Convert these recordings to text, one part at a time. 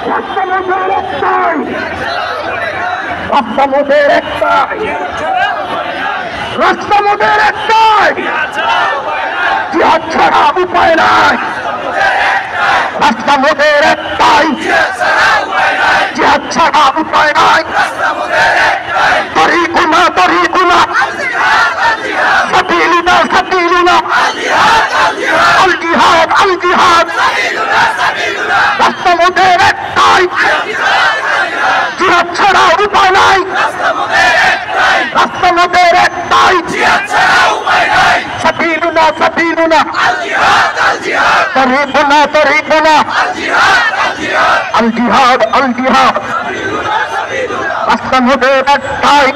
রাস্তা মোদের একটাই, রাস্তা মোদের একটাই, জিহাদ ছাড়া উপায় নাই। রাস্তা মোদের একটাই, জিহাদ ছাড়া উপায় নাই। তরিকুনা তরিকুনা সাবিলুনা সাবিলুনা আল জিহাদ আল জিহাদ। রাস্তা মোদের একটাই, জিহাদ ছাড়া উপায় নাই। রাস্তা মোদের একটাই, সাবিলুনা সাবিলুনা তরিকুনা তরিকুনা আল জিহাদ আল জিহাদ। রাস্তা মোদের একটাই,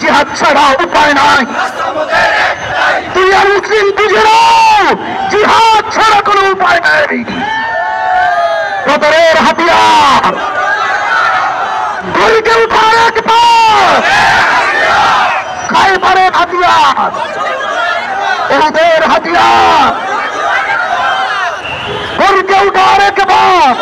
জিহাদ ছাড়া উপায় নাই। তুই আর মুসলিম বুঝে নাও, জিহাদ ছাড়া কোনো উপায় নেই। বদরের হাতিয়ার ঘড়িকে উঠায় একবার, খাইবারের হাতিয়ার, ওদের হাতিয়ার ঘড়িকে উঠার একবার।